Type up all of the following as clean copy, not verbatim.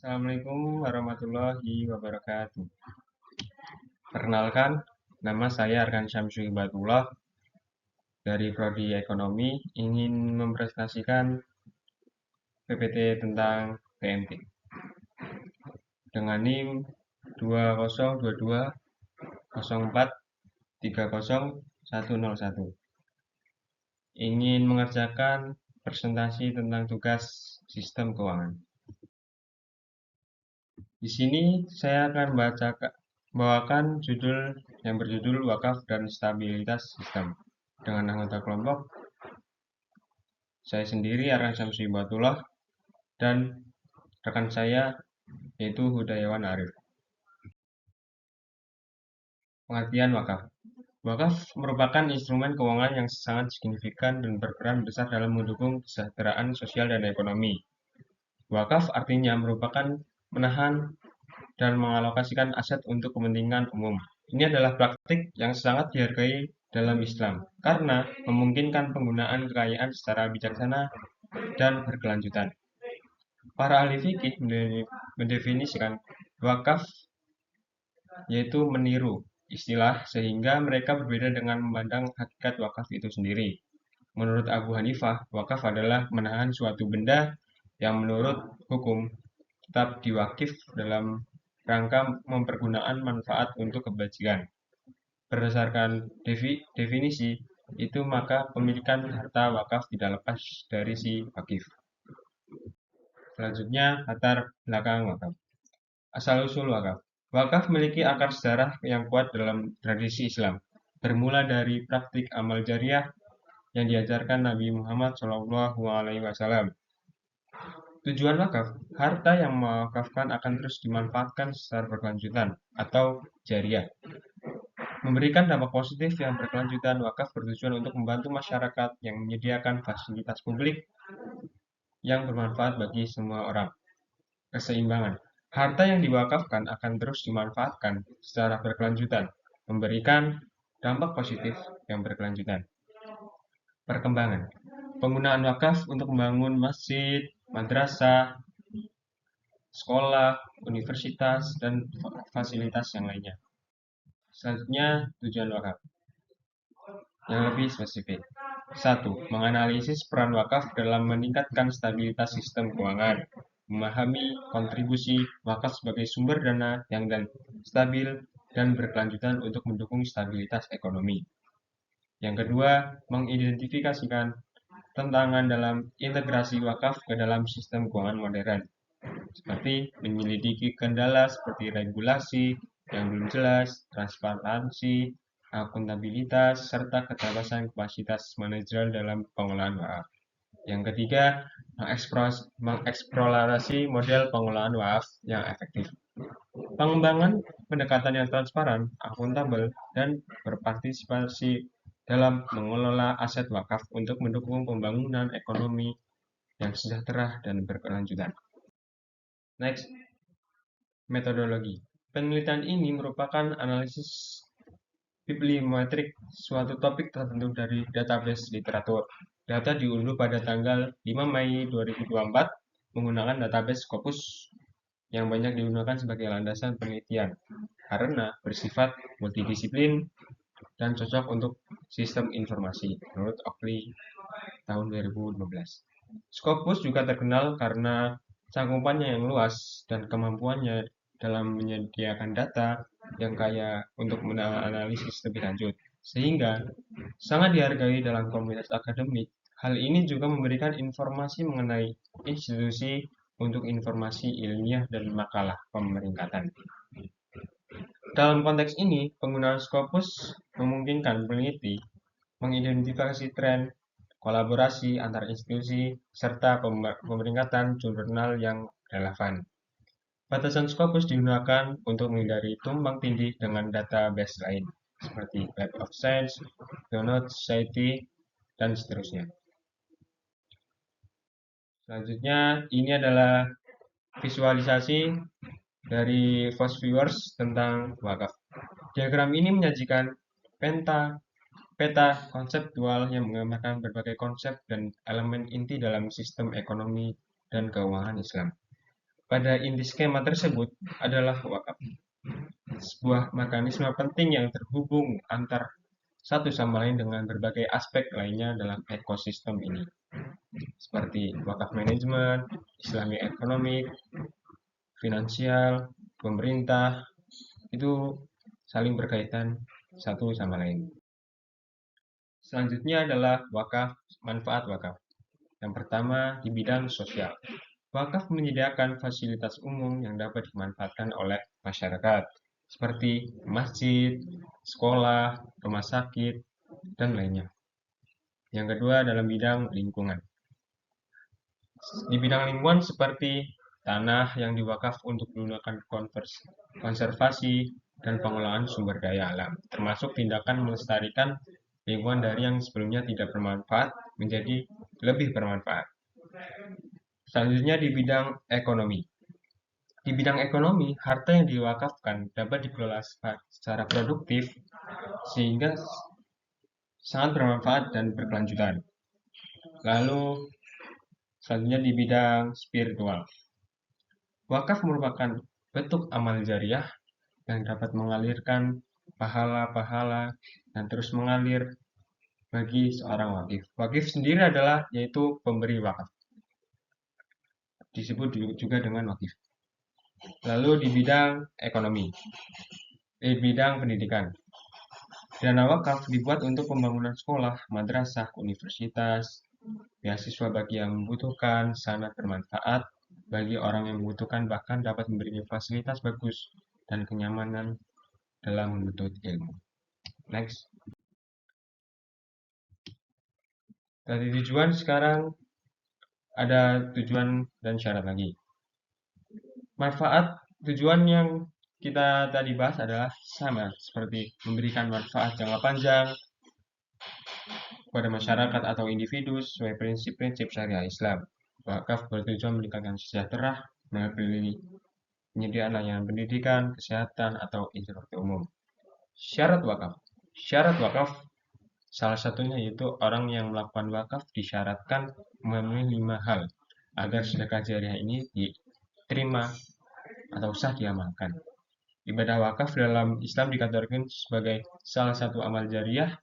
Assalamualaikum warahmatullahi wabarakatuh. Perkenalkan, nama saya Arkan Syamsu Hibatullah dari Prodi Ekonomi ingin mempresentasikan PPT tentang PMT dengan NIM 202204300101. Ingin mengerjakan presentasi tentang tugas sistem keuangan. Di sini saya akan bawakan judul yang berjudul Wakaf dan Stabilitas Sistem. Dengan anggota kelompok, saya sendiri Arkan Syamsu Hibatullah dan rekan saya yaitu Hudayawan Arif. Pengertian wakaf. Wakaf merupakan instrumen keuangan yang sangat signifikan dan berperan besar dalam mendukung kesejahteraan sosial dan ekonomi. Wakaf artinya merupakan menahan dan mengalokasikan aset untuk kepentingan umum. Ini adalah praktik yang sangat dihargai dalam Islam karena memungkinkan penggunaan kekayaan secara bijaksana dan berkelanjutan. Para ahli fikih mendefinisikan wakaf yaitu meniru istilah sehingga mereka berbeda dengan memandang hakikat wakaf itu sendiri. Menurut Abu Hanifah, wakaf adalah menahan suatu benda yang menurut hukum tetap diwakif dalam rangka mempergunakan manfaat untuk kebajikan. Berdasarkan definisi itu, maka pemilikan harta wakaf tidak lepas dari si wakif. Selanjutnya, latar belakang wakaf. Asal-usul wakaf. Wakaf memiliki akar sejarah yang kuat dalam tradisi Islam, bermula dari praktik amal jariah yang diajarkan Nabi Muhammad SAW. Tujuan wakaf, harta yang mewakafkan akan terus dimanfaatkan secara berkelanjutan atau jariah. Memberikan dampak positif yang berkelanjutan, wakaf bertujuan untuk membantu masyarakat yang menyediakan fasilitas publik yang bermanfaat bagi semua orang. Keseimbangan. Harta yang diwakafkan akan terus dimanfaatkan secara berkelanjutan, memberikan dampak positif yang berkelanjutan. Perkembangan. Penggunaan wakaf untuk membangun masjid, madrasah, sekolah, universitas, dan fasilitas yang lainnya. Selanjutnya, tujuan wakaf yang lebih spesifik. 1. Menganalisis peran wakaf dalam meningkatkan stabilitas sistem keuangan. Memahami kontribusi wakaf sebagai sumber dana yang stabil dan berkelanjutan untuk mendukung stabilitas ekonomi. Yang kedua, mengidentifikasikan tantangan dalam integrasi wakaf ke dalam sistem keuangan modern, seperti menyelidiki kendala seperti regulasi yang belum jelas, transparansi, akuntabilitas, serta keterbatasan kapasitas manajer dalam pengelolaan wakaf. Yang ketiga, mengeksplorasi model pengelolaan wakaf yang efektif. Pengembangan pendekatan yang transparan, akuntabel, dan berpartisipasi dalam mengelola aset wakaf untuk mendukung pembangunan ekonomi yang sejahtera dan berkelanjutan. Next, metodologi. Penelitian ini merupakan analisis bibliometrik suatu topik tertentu dari database literatur. Data diunduh pada tanggal 5 Mei 2024 menggunakan database Scopus yang banyak digunakan sebagai landasan penelitian karena bersifat multidisiplin dan cocok untuk sistem informasi menurut Oakley tahun 2015. Scopus juga terkenal karena cakupannya yang luas dan kemampuannya dalam menyediakan data yang kaya untuk menganalisis lebih lanjut, sehingga sangat dihargai dalam komunitas akademik. Hal ini juga memberikan informasi mengenai institusi untuk informasi ilmiah dan makalah pemeringkatan. Dalam konteks ini, penggunaan Scopus memungkinkan peneliti mengidentifikasi tren, kolaborasi antar institusi, serta pemeringkatan jurnal yang relevan. Batasan Scopus digunakan untuk menghindari tumpang tindih dengan database lain, seperti Web of Science, Knowledge Society, dan seterusnya. Selanjutnya, ini adalah visualisasi dari Fast Viewers tentang wakaf. Diagram ini menyajikan peta konseptual yang menggambarkan berbagai konsep dan elemen inti dalam sistem ekonomi dan keuangan Islam. pada inti skema tersebut adalah wakaf, sebuah mekanisme penting yang terhubung antar satu sama lain dengan berbagai aspek lainnya dalam ekosistem ini, seperti wakaf manajemen, Islami ekonomi, finansial, pemerintah, itu saling berkaitan satu sama lain. Selanjutnya adalah wakaf, manfaat wakaf. Yang pertama di bidang sosial. Wakaf menyediakan fasilitas umum yang dapat dimanfaatkan oleh masyarakat, seperti masjid, sekolah, rumah sakit, dan lainnya. Yang kedua dalam bidang lingkungan. Di bidang lingkungan seperti tanah yang diwakaf untuk digunakan konservasi dan pengelolaan sumber daya alam, termasuk tindakan melestarikan lingkungan dari yang sebelumnya tidak bermanfaat menjadi lebih bermanfaat. Selanjutnya di bidang ekonomi. Di bidang ekonomi, harta yang diwakafkan dapat dikelola secara produktif sehingga sangat bermanfaat dan berkelanjutan. Lalu selanjutnya di bidang spiritual. Wakaf merupakan bentuk amal jariah yang dapat mengalirkan pahala-pahala dan terus mengalir bagi seorang wakif. Wakif sendiri adalah yaitu pemberi wakaf. Disebut juga dengan wakif. Lalu di bidang ekonomi, di bidang pendidikan. Dana wakaf dibuat untuk pembangunan sekolah, madrasah, universitas, beasiswa bagi yang membutuhkan, sangat bermanfaat bagi orang yang membutuhkan, bahkan dapat memberikan fasilitas bagus dan kenyamanan dalam menuntut ilmu. Next. Dari tujuan sekarang ada tujuan dan syarat lagi. Manfaat tujuan yang kita tadi bahas adalah sama seperti memberikan manfaat jangka panjang kepada masyarakat atau individu sesuai prinsip-prinsip syariah Islam. Wakaf bertujuan meningkatkan sejahtera melalui penyediaan layanan pendidikan, kesehatan, atau infrastruktur umum. Syarat wakaf. Syarat wakaf salah satunya yaitu orang yang melakukan wakaf disyaratkan memenuhi 5 hal agar sedekah jariah ini diterima atau sah diamalkan. Ibadah wakaf dalam Islam dikategorikan sebagai salah satu amal jariah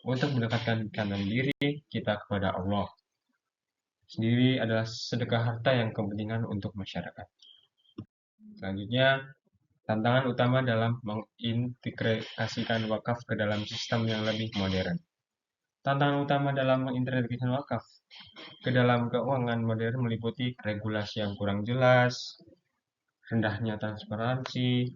untuk mendekatkan ikatan diri kita kepada Allah. Sendiri adalah sedekah harta yang kepentingan untuk masyarakat. Selanjutnya, tantangan utama dalam mengintegrasikan wakaf ke dalam sistem yang lebih modern. Tantangan utama dalam mengintegrasikan wakaf ke dalam keuangan modern meliputi regulasi yang kurang jelas, rendahnya transparansi,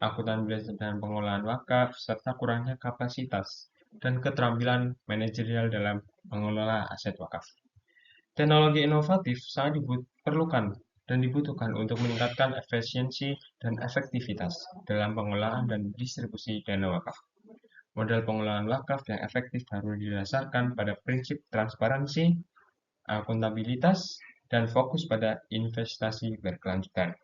akuntabilitas dan pengelolaan wakaf, serta kurangnya kapasitas dan keterampilan manajerial dalam mengelola aset wakaf. Teknologi inovatif sangat diperlukan dan dibutuhkan untuk meningkatkan efisiensi dan efektivitas dalam pengelolaan dan distribusi dana wakaf. Model pengelolaan wakaf yang efektif harus didasarkan pada prinsip transparansi, akuntabilitas, dan fokus pada investasi berkelanjutan.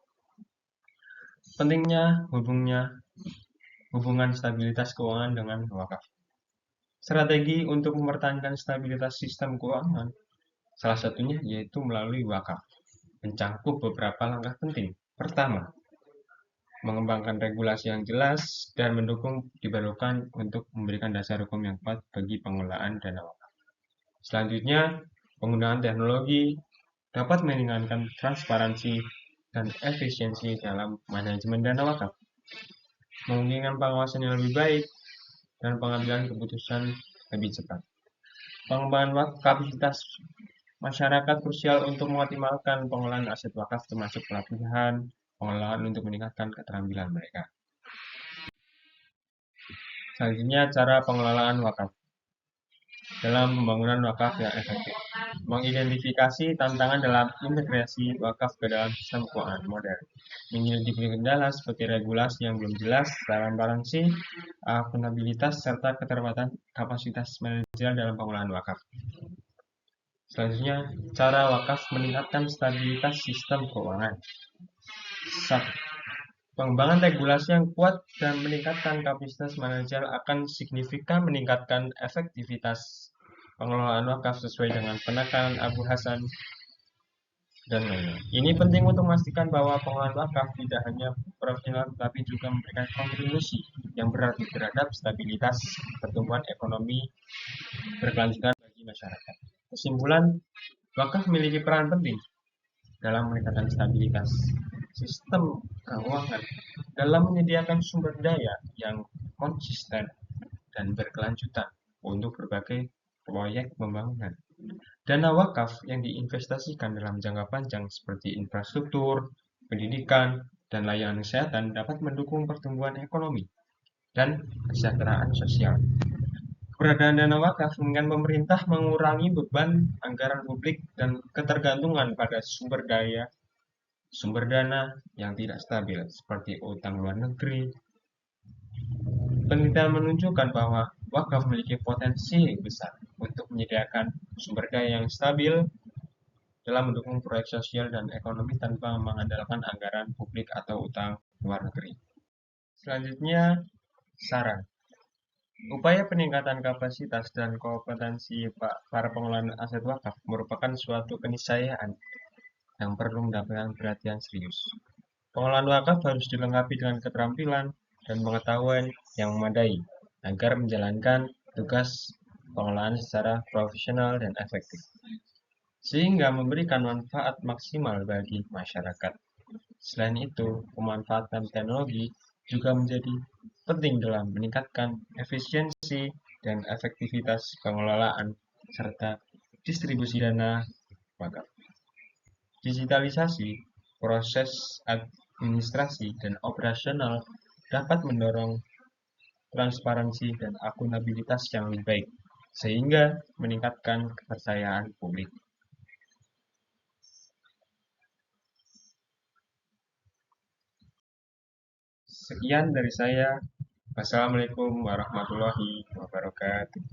Pentingnya hubungan stabilitas keuangan dengan wakaf. Strategi untuk mempertahankan stabilitas sistem keuangan salah satunya yaitu melalui wakaf, mencakup beberapa langkah penting. Pertama, mengembangkan regulasi yang jelas dan mendukung diperlukan untuk memberikan dasar hukum yang kuat bagi pengelolaan dana wakaf. Selanjutnya, penggunaan teknologi dapat meningkatkan transparansi dan efisiensi dalam manajemen dana wakaf, memungkinkan pengawasan yang lebih baik dan pengambilan keputusan lebih cepat. Pengembangan kapasitas masyarakat krusial untuk mengoptimalkan pengelolaan aset wakaf termasuk pelatihan, pengelolaan untuk meningkatkan keterampilan mereka. Selanjutnya, cara pengelolaan wakaf dalam pembangunan wakaf yang efektif. Mengidentifikasi tantangan dalam integrasi wakaf ke dalam sistem keuangan modern. Menyelidiki kendala seperti regulasi yang belum jelas, transparansi, akuntabilitas, serta keterbatasan kapasitas manajerial dalam pengelolaan wakaf. Selanjutnya, cara wakaf meningkatkan stabilitas sistem keuangan. 1. Pengembangan regulasi yang kuat dan meningkatkan kapasitas manajerial akan signifikan meningkatkan efektivitas pengelolaan wakaf sesuai dengan penekanan Abu Hasan dan lainnya. Ini penting untuk memastikan bahwa pengelolaan wakaf tidak hanya profesional tetapi juga memberikan kontribusi yang berarti terhadap stabilitas pertumbuhan ekonomi berkelanjutan bagi masyarakat. Kesimpulan, wakaf memiliki peran penting dalam meningkatkan stabilitas sistem keuangan, dalam menyediakan sumber daya yang konsisten dan berkelanjutan untuk berbagai proyek pembangunan. Dana wakaf yang diinvestasikan dalam jangka panjang seperti infrastruktur, pendidikan, dan layanan kesehatan dapat mendukung pertumbuhan ekonomi dan kesejahteraan sosial. Keberadaan dana wakaf menginginkan pemerintah mengurangi beban anggaran publik dan ketergantungan pada sumber dana yang tidak stabil seperti utang luar negeri. Penelitian menunjukkan bahwa wakaf memiliki potensi besar untuk menyediakan sumber daya yang stabil dalam mendukung proyek sosial dan ekonomi tanpa mengandalkan anggaran publik atau utang luar negeri. Selanjutnya, saran. Upaya peningkatan kapasitas dan kompetensi para pengelola aset wakaf merupakan suatu keniscayaan yang perlu mendapatkan perhatian serius. Pengelolaan wakaf harus dilengkapi dengan keterampilan dan pengetahuan yang memadai agar menjalankan tugas pengelolaan secara profesional dan efektif, sehingga memberikan manfaat maksimal bagi masyarakat. Selain itu, pemanfaatan teknologi juga menjadi penting dalam meningkatkan efisiensi dan efektivitas pengelolaan serta distribusi dana wakaf. Digitalisasi proses administrasi dan operasional dapat mendorong transparansi dan akuntabilitas yang lebih baik, sehingga meningkatkan kepercayaan publik. Sekian dari saya. Wassalamualaikum warahmatullahi wabarakatuh.